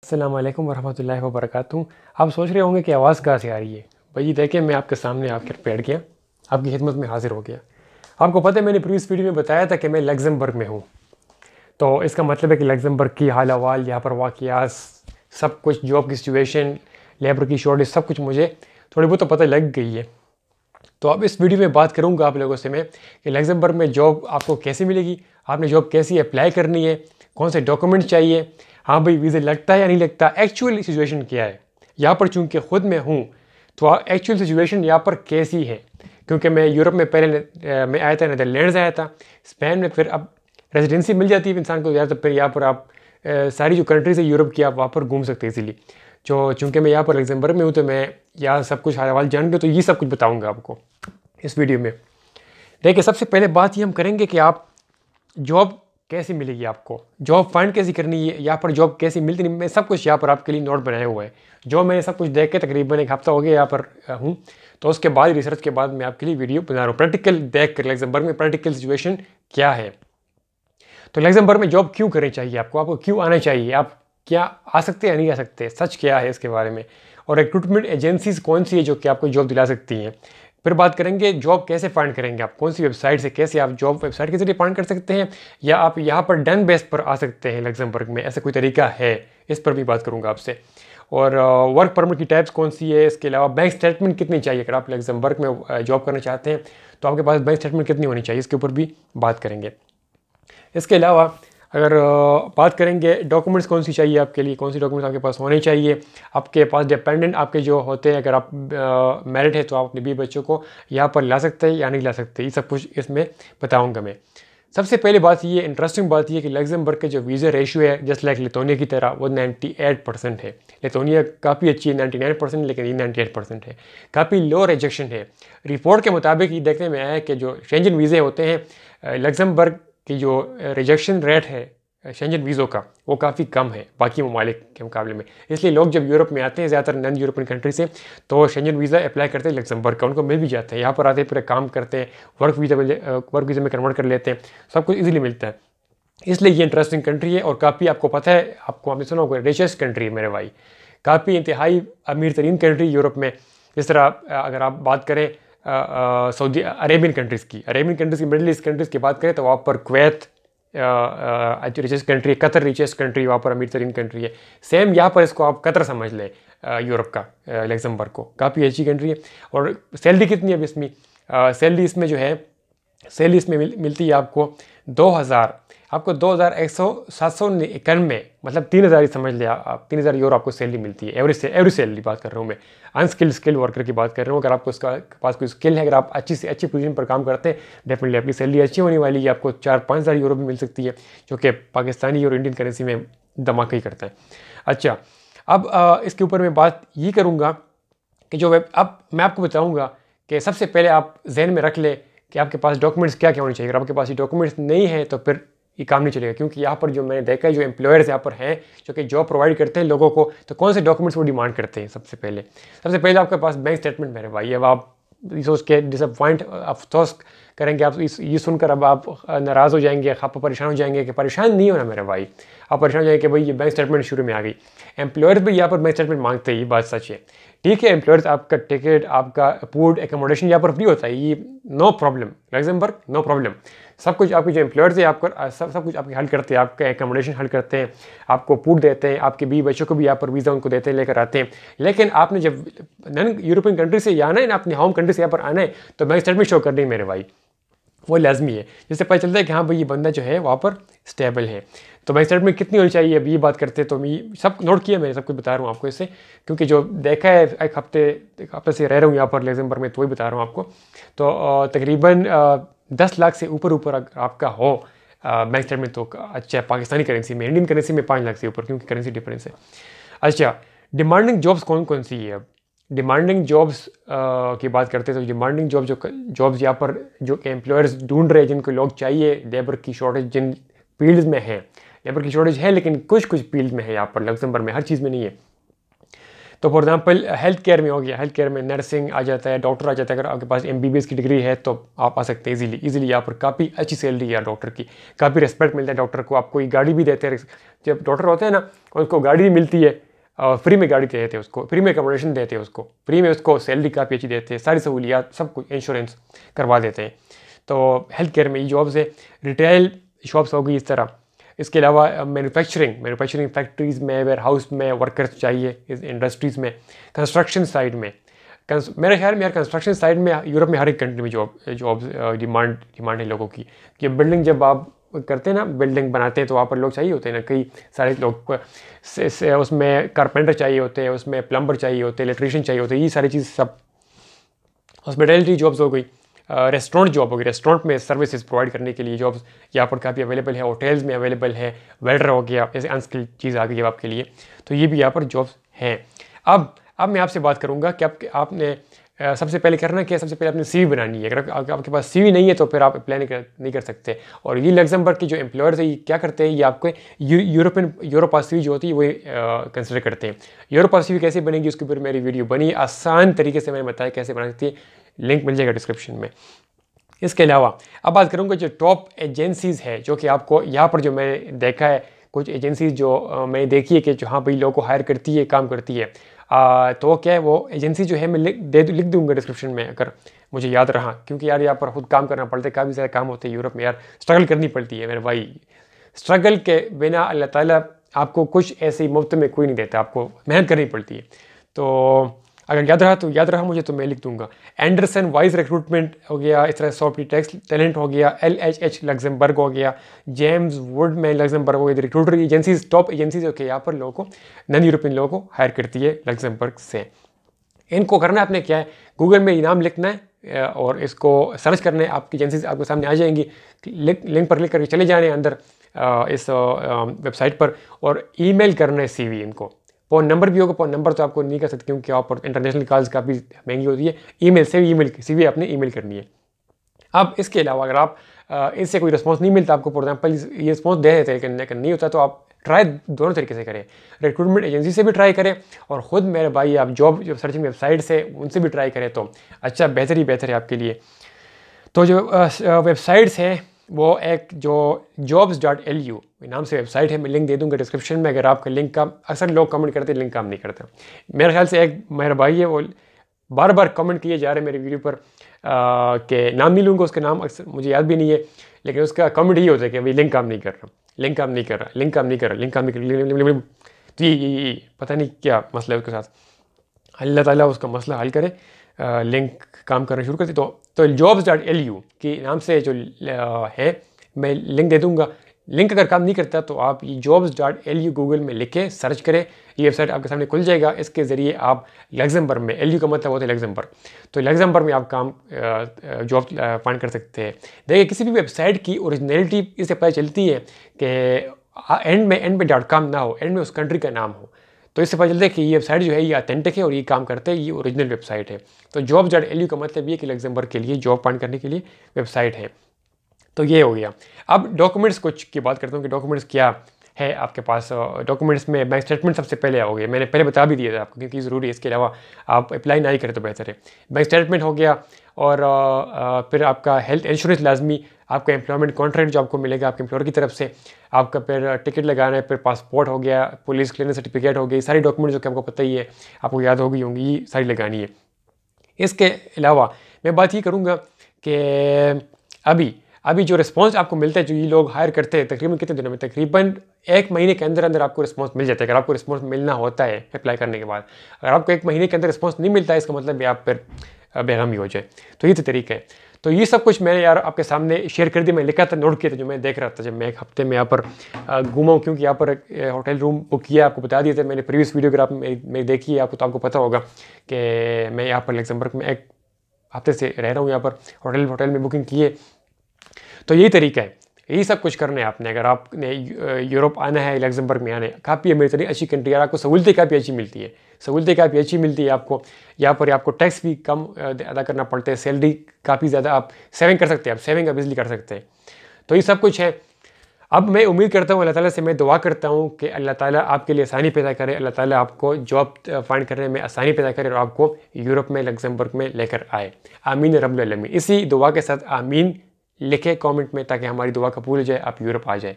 अस्सलाम वालेकुम वरहमतुल्लाहि वबरकातुहू। आप सोच रहे होंगे कि आवाज़ कहाँ से आ रही है। भाई देखिए, मैं आपके सामने आकर बैठ गया, आपकी खिदमत में हाजिर हो गया। आपको पता है, मैंने प्रीवियस वीडियो में बताया था कि मैं लग्जमबर्ग में हूँ। तो इसका मतलब है कि लग्जमबर्ग की हाल अहवाल, यहाँ पर वाक़यात, सब कुछ, जॉब की सिचुएशन, लेबर की शॉर्टेज, सब कुछ मुझे थोड़ी बहुत तो पता लग गई है। तो अब इस वीडियो में बात करूँगा आप लोगों से मैं कि लग्जमबर्ग में जॉब आपको कैसे मिलेगी, आपने जॉब कैसी अप्लाई करनी है, कौन से डॉक्यूमेंट चाहिए, हाँ भाई वीज़ा लगता है या नहीं लगता, एक्चुअल सिचुएशन क्या है। यहाँ पर चूँकि ख़ुद मैं हूँ तो एक्चुअल सिचुएशन यहाँ पर कैसी है, क्योंकि मैं यूरोप में पहले मैं आया था, नीदरलैंड्स आया था, स्पेन में, फिर अब रेजिडेंसी मिल जाती है इंसान को यार, तो फिर यहाँ पर आप सारी जो कंट्रीज़ है यूरोप की, आप वहाँ पर घूम सकते हैं इजीली। जो चूँकि मैं यहाँ पर लग्जमबर्ग में हूँ तो मैं यहाँ सब कुछ हाल अहवाल जान के तो ये सब कुछ बताऊँगा आपको इस वीडियो में। देखिए, सबसे पहले बात ये हम करेंगे कि आप जॉब कैसे मिलेगी, आपको जॉब फाइंड कैसे करनी है, यहाँ पर जॉब कैसी मिलती नहीं, मैं सब कुछ यहाँ पर आपके लिए नोट बनाया हुआ है। जो मैंने सब कुछ देख के तकरीबन एक हफ्ता हो गया यहाँ पर हूँ, तो उसके बाद रिसर्च के बाद मैं आपके लिए वीडियो बना रहा हूँ, प्रैक्टिकल देख कर लग्जमबर्ग में प्रैक्टिकल सिचुएशन क्या है। तो लग्जमबर्ग में जॉब क्यों करनी चाहिए आपको क्यों आना चाहिए, आप क्या आ सकते हैं या नहीं आ सकते, सच क्या है इसके बारे में, और रिक्रूटमेंट एजेंसीज कौन सी है जो कि आपको जॉब दिला सकती हैं। फिर बात करेंगे जॉब कैसे फाइंड करेंगे, आप कौन सी वेबसाइट से, कैसे आप जॉब वेबसाइट के जरिए फाइंड कर सकते हैं, या आप यहाँ पर डन बेस पर आ सकते हैं लग्जमबर्ग में, ऐसा कोई तरीका है, इस पर भी बात करूँगा आपसे। और वर्क परमिट की टाइप्स कौन सी है, इसके अलावा बैंक स्टेटमेंट कितनी चाहिए, अगर आप लग्जमबर्ग में जॉब करना चाहते हैं तो आपके पास बैंक स्टेटमेंट कितनी होनी चाहिए, इसके ऊपर भी बात करेंगे। इसके अलावा अगर बात करेंगे डॉक्यूमेंट्स कौन सी चाहिए आपके लिए, कौन सी डॉक्यूमेंट्स आपके पास होने चाहिए, आपके पास डिपेंडेंट आपके जो होते हैं, अगर आप मैरिड है तो आप अपने 20 बच्चों को यहाँ पर ला सकते हैं या नहीं ला सकते, ये सब कुछ इसमें बताऊँगा मैं। सबसे पहले बात ये इंटरेस्टिंग बात ये कि लग्जमबर्ग के जो वीज़ा रेशियो है, जस्ट लाइक लिथुआनिया की तरह, वो 98% है। लिथुआनिया काफ़ी अच्छी है 99%, लेकिन ये 98% है, काफ़ी लो रिजेक्शन है। रिपोर्ट के मुताबिक ये देखने में आया है कि जो शेंजन वीज़े होते हैं, लग्जमबर्ग की जो रिजेक्शन रेट है शेंजन वीज़ों का, वो काफ़ी कम है बाकी ममालिक के मुकाबले में। इसलिए लोग जब यूरोप में आते हैं, ज़्यादातर नॉन यूरोपियन कंट्री से, तो शेंजन वीज़ा अप्लाई करते हैं लग्जमबर्ग का, उनको मिल भी जाता है। यहाँ पर आते हैं, पूरे काम करते हैं, वर्क वीज़ा में कन्वर्ट कर लेते हैं, सब कुछ ईजिली मिलता है। इसलिए ये इंटरेस्टिंग कंट्री है, और काफ़ी आपको पता है, आपने सुना होगा, रिचेस्ट कंट्री है मेरे भाई, काफ़ी इंतहाई अमीर तरीन कंट्री यूरोप में। इस तरह अगर आप बात करें सऊदी अरेबियन कंट्रीज़ की, मिडल ईस्ट कंट्रीज़ की बात करें, तो वहाँ पर Kuwait richest country, Qatar richest country, वहाँ पर अमीर तरीन कंट्री है। सेम यहाँ पर इसको आप कतर समझ लें, यूरोप का लग्जमबर्ग को, काफ़ी अच्छी कंट्री है। और सैलरी कितनी है अब इसमें, सैलरी इसमें जो है, सैलरी इसमें मिलती है आपको 2000, आपको 2191, मतलब 3000 ही समझ लिया आप, 3000 यूरो आपको सैलरी मिलती है, एवरी सैलरी बात कर रहा हूँ मैं, अनस्किल्ड वर्कर की बात कर रहा हूँ। अगर आपको इसका पास कोई स्किल है, अगर आप अच्छी से अच्छी पोजीशन पर काम करते हैं, डेफिनेटली आपकी सैलरी अच्छी होने वाली है, आपको 4-5 हज़ार यूरो भी मिल सकती है, जो कि पाकिस्तानी और इंडियन करेंसी में धमाका ही करता है। अच्छा, अब इसके ऊपर मैं बात ये करूँगा कि अब मैं आपको बताऊँगा कि सबसे पहले आप जहन में रख ले कि आपके पास डॉक्यूमेंट्स क्या क्या होने चाहिए। अगर आपके पास ये डॉक्यूमेंट्स नहीं है तो फिर ये काम नहीं चलेगा, क्योंकि यहाँ पर जो मैंने देखा है, जो एम्प्लॉयर्स यहाँ पर हैं जो कि जॉब प्रोवाइड करते हैं लोगों को, तो कौन से डॉक्यूमेंट्स वो डिमांड करते हैं। सबसे पहले आपके पास बैंक स्टेटमेंट मेरे भाई। अब आप सोच के डिसअपॉइंट, अफसोस करेंगे आप ये सुनकर, अब आप नाराज़ हो जाएंगे, आप परेशान हो जाएंगे, कि परेशान नहीं होना मेरे भाई, आप परेशान हो जाएंगे कि भाई ये बैंक स्टेटमेंट शुरू में आ गई। एम्प्लॉयर्स भी यहाँ पर बैंक स्टेटमेंट मांगते हैं, ये बात सच है, ठीक है। एम्प्लॉयर्स आपका टिकट, आपका फूड, एकोमोडेशन यहाँ पर फ्री होता है, ये no problem, Luxembourg no problem. सब कुछ आपके जो एम्प्लॉयर्स है आपका सब कुछ आपकी हल करते हैं, आपका एकोमोडेशन हल करते हैं, आपको फूड देते हैं, आपके 20 बच्चों को भी यहाँ पर वीज़ा उनको देते हैं, लेकर आते हैं। लेकिन आपने जब नॉन यूरोपियन कंट्री से आना है ना, अपने होम कंट्री से यहाँ पर आना है, तो बैंक स्टेटमेंट शो करनी है मेरे भाई, वो लाजमी है, जिससे पता चलता है कि हाँ भाई ये बंदा जो है वहाँ पर स्टेबल है। तो बैंक स्टेटमेंट कितनी होनी चाहिए, अब ये बात करते हैं, तो मैं सब नोट किया, मैंने सब कुछ बता रहा हूँ आपको इससे, क्योंकि जो देखा है एक हफ्ते से रह रहा हूँ यहाँ पर लग्जमबर्ग में, तो वही बता रहा हूँ आपको। तो तकरीबन 10 लाख से ऊपर अगर आपका हो बैंक स्टेटमेंट, तो अच्छा, पाकिस्तानी करेंसी में, इंडियन करेंसी में 5 लाख से ऊपर, क्योंकि करेंसी डिफरेंस है। अच्छा, डिमांडिंग जॉब्स कौन कौन सी है। अब डिमांडिंग जॉब्स की बात करते हैं, तो डिमांडिंग जॉब्स यहाँ पर जो एम्प्लॉयर्स ढूंढ रहे हैं, जिनको लोग चाहिए, लेबर की शॉर्टेज जिन फील्ड्स में है, लेबर की शॉर्टेज है, लेकिन कुछ फील्ड में है यहाँ पर लग्जमबर्ग में, हर चीज़ में नहीं है। तो फॉर एग्जांपल हेल्थ केयर में हो गया, हेल्थ केयर में नर्सिंग आ जाता है, डॉक्टर आ जाता है। अगर आपके पास MBBS की डिग्री है तो आप आ सकते हैं इजीली यहाँ पर। काफ़ी अच्छी सैलरी है डॉक्टर की, काफ़ी रिस्पेक्ट मिलता है डॉक्टर को। आपको ये गाड़ी भी देते हैं, जब डॉक्टर होते हैं ना उनको गाड़ी भी मिलती है, फ्री में गाड़ी देते हैं उसको, फ्री में अकोमोडेशन देते हैं उसको, फ्री में उसको सैलरी काफ़ी अच्छी देते हैं, सारी सहूलियात सब कुछ, इंश्योरेंस करवा देते हैं। तो हेल्थ केयर में ये जॉब्स है। रिटेल शॉप्स होगी इस तरह। इसके अलावा मैन्युफैक्चरिंग फैक्ट्रीज़ में, वेयर हाउस में वर्कर्स चाहिए, इस इंडस्ट्रीज़ में। कंस्ट्रक्शन साइड में, मेरे ख्याल में यार कंस्ट्रक्शन साइड में यूरोप में हर एक कंट्री में जॉब्स डिमांड है लोगों की। कि बिल्डिंग जब आप करते हैं ना, बिल्डिंग बनाते हैं तो वहाँ पर लोग चाहिए होते हैं ना, कई सारे लोग उसमें कारपेंटर चाहिए होते हैं, उसमें प्लम्बर चाहिए होते हैं, इलेक्ट्रीशियन चाहिए होते हैं, ये सारी चीज़ सब। हॉस्पिटैलिटी जॉब्स हो गई, रेस्टोरेंट जॉब होगी, रेस्टोरेंट में सर्विसेज प्रोवाइड करने के लिए जॉब्स यहाँ पर काफ़ी अवेलेबल है। होटल्स में अवेलेबल है, वेल्डर हो गया, जैसे अनस्किल्ड चीज़ आ गई है आपके लिए, तो ये भी यहाँ पर जॉब्स हैं। अब मैं आपसे बात करूँगा कि आपने सबसे पहले करना क्या है। सबसे पहले अपनी CV बनानी है। अगर आपके पास CV नहीं है तो फिर आप अप्लाई नहीं कर सकते। और ये लग्जमबर्ग के जो एम्प्लॉयर्स है ये क्या करते हैं, ये आपको यूरो पास CV जो होती है वही कंसिडर करते हैं। यूरो पास CV कैसे बनेगी उसके ऊपर मेरी वीडियो बनी, आसान तरीके से मैंने बताया कैसे बना सकती है, लिंक मिल जाएगा डिस्क्रिप्शन में। इसके अलावा अब बात करूँगा जो टॉप एजेंसीज़ है, जो कि आपको यहाँ पर जो मैंने देखा है, कुछ एजेंसीज जो मैंने देखी है कि जो हाँ भाई लोगों को हायर करती है, काम करती है। तो क्या है वो एजेंसी जो है मैं लिख दूंगा डिस्क्रिप्शन में, अगर मुझे याद रहा, क्योंकि यार यहाँ पर खुद काम करना पड़ता है, काफ़ी सारे काम होते हैं यूरोप में यार, स्ट्रगल करनी पड़ती है मेरे भाई। स्ट्रगल के बिना अल्लाह ताला आपको कुछ ऐसे ही मुफ्त में कोई नहीं देता, आपको मेहनत करनी पड़ती है। तो अगर याद रहा मुझे तो मैं लिख दूंगा। एंडरसन वाइज रिक्रूटमेंट हो गया, इस तरह सॉफ्टटेक्स टैलेंट हो गया, LHH लग्जमबर्ग हो गया, जेम्स वुड में लग्जमबर्ग हो गया। रिक्रूटर एजेंसीज, टॉप एजेंसीज होके यहाँ पर लोगों को, नॉन यूरोपियन लोगों को हायर करती है लग्जमबर्ग से। इनको करना है आपने क्या है, गूगल में इनाम लिखना है और इसको सर्च करना है, आपकी एजेंसीज आपके सामने आ जाएंगी। लिंक पर क्लिक करके चले जाने अंदर इस वेबसाइट पर, और ईमेल करना है CV इनको। फ़ोन नंबर भी होगा, फ़ोन नंबर तो आपको नहीं कर सकते क्योंकि आप इंटरनेशनल कॉल्स काफ़ी महंगी होती है। ईमेल से भी CV आपने ईमेल करनी है। अब इसके अलावा अगर आप इससे कोई रिस्पॉन्स नहीं मिलता आपको, फॉर एग्जाम्पल ये रिस्पॉन्स दे देते हैं लेकिन नहीं होता, तो आप ट्राई दोनों तरीके से करें। रिक्रूटमेंट एजेंसी से भी ट्राई करें और ख़ुद मेरे भाई आप जॉब सर्चिंग वेबसाइट से उनसे भी ट्राई करें, तो अच्छा बेहतर है आपके लिए। तो जो वेबसाइट्स हैं वो एक जो jobs.lu नाम से वेबसाइट है, मैं लिंक दे दूंगा डिस्क्रिप्शन में। अगर आपका लिंक का, अक्सर लोग कमेंट करते हैं लिंक काम नहीं करता, मेरे ख्याल से एक मेरा भाई है वो बार बार कमेंट किए जा रहे हैं मेरी वीडियो पर कि नाम नहीं लूँगा उसका नाम, अक्सर मुझे याद भी नहीं है, लेकिन उसका कमेंट ही होता है कि भाई लिंक काम नहीं कर रहा। तो ये पता नहीं क्या मसला है उसके साथ, अल्लाह ताला उसका मसला हल करे, लिंक काम करना शुरू करती। तो jobs.lu के नाम से जो है मैं लिंक दे दूंगा। लिंक अगर काम नहीं करता तो आप ये jobs.lu गूगल में लिखें, सर्च करें, ये वेबसाइट आपके सामने खुल जाएगा। इसके ज़रिए आप लग्जमबर्ग में, LU का मतलब होता है लग्जमबर्ग, तो लग्जमबर्ग में आप काम जॉब फाइंड कर सकते हैं। देखिए किसी भी वेबसाइट की ओरिजिनलिटी इससे पता चलती है कि एंड में .com ना हो, एंड में उस कंट्री का नाम हो, तो इससे पता चलता है कि ये वेबसाइट जो है ये ऑथेंटिक है और ये काम करते हैं, ये ओरिजिनल वेबसाइट है। तो jobs.lu का मतलब ये कि लग्जमबर्ग के लिए जॉब फाइंड करने के लिए वेबसाइट है। तो ये हो गया। अब डॉक्यूमेंट्स कुछ की बात करता हूँ कि डॉक्यूमेंट्स क्या है आपके पास। डॉक्यूमेंट्स में बैंक स्टेटमेंट सबसे पहले आओगे, मैंने पहले बता भी दिया था आपको क्योंकि ज़रूरी है, इसके अलावा आप अप्लाई ना ही करें तो बेहतर है। बैंक स्टेटमेंट हो गया, और फिर आपका हेल्थ इंश्योरेंस लाजमी, आपका एम्प्लॉयमेंट कॉन्ट्रैक्ट जो आपको मिलेगा आपके एम्प्लॉयर की तरफ से, आपका फिर टिकट लगाना है, फिर पासपोर्ट हो गया, पुलिस क्लियरेंस सर्टिफिकेट हो गई, सारी डॉक्यूमेंट जो कि आपको पता ही है, आपको याद होगी होंगी, ये सारी लगानी है। इसके अलावा मैं बात ये करूँगा कि अभी जो रिस्पांस आपको मिलता है, जो ये लोग हायर करते हैं, तकरीबन कितने दिनों में, तकरीबन 1 महीने के अंदर अंदर आपको रिस्पांस मिल जाता है। अगर आपको रिस्पांस मिलना होता है अप्लाई करने के बाद, अगर आपको 1 महीने के अंदर रिस्पांस नहीं मिलता है, इसका मतलब आप फिर बेगम ही हो जाए। तो ये तो तरीका है। तो ये सब कुछ मैंने यार आपके सामने शेयर कर दिया, मैं लिखा था, नोट किया था, जो मैं देख रहा था जब मैं 1 हफ्ते में यहाँ पर घूमा हूँ, क्योंकि यहाँ पर होटल रूम बुक किया, आपको बता दिया था मैंने प्रीवियस वीडियो अगर आप मेरी देखी है आपको, तो आपको पता होगा कि मैं यहाँ पर लग्जमबर्ग में 1 हफ्ते से रह रहा हूँ, यहाँ पर होटल में बुकिंग की है। तो यही तरीका है, यही सब कुछ करना है आपने। अगर आपने यूरोप आना है, लग्जमबर्ग में आना है, काफ़ी अमेरिकन अच्छी कंट्री है, आपको सहूलतें काफ़ी अच्छी मिलती है, आपको यहाँ पर आपको टैक्स भी कम अदा करना पड़ता है, सैलरी काफ़ी ज़्यादा, आप सेविंग कर सकते हैं, आप सेविंग आप इजली कर सकते हैं। तो ये सब कुछ है। अब मैं उम्मीद करता हूँ, अल्लाह ताला से मैं दुआ करता हूँ कि अल्लाह ताला आपके लिए आसानी पैदा करे, अल्लाह ताला आपको जॉब फाइंड करने में आसानी पैदा करे और आपको यूरोप में लग्जमबर्ग में लेकर आए। आमीन रब्बुल आलमीन। इसी दुआ के साथ आमीन लिखे कमेंट में, ताकि हमारी दुआ कबूल हो जाए, आप यूरोप आ जाए।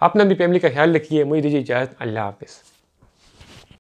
अपना अपनी फैमिली का ख्याल रखिए। मुझे दीजिए इजाज़त। अल्लाह हाफ़िज़।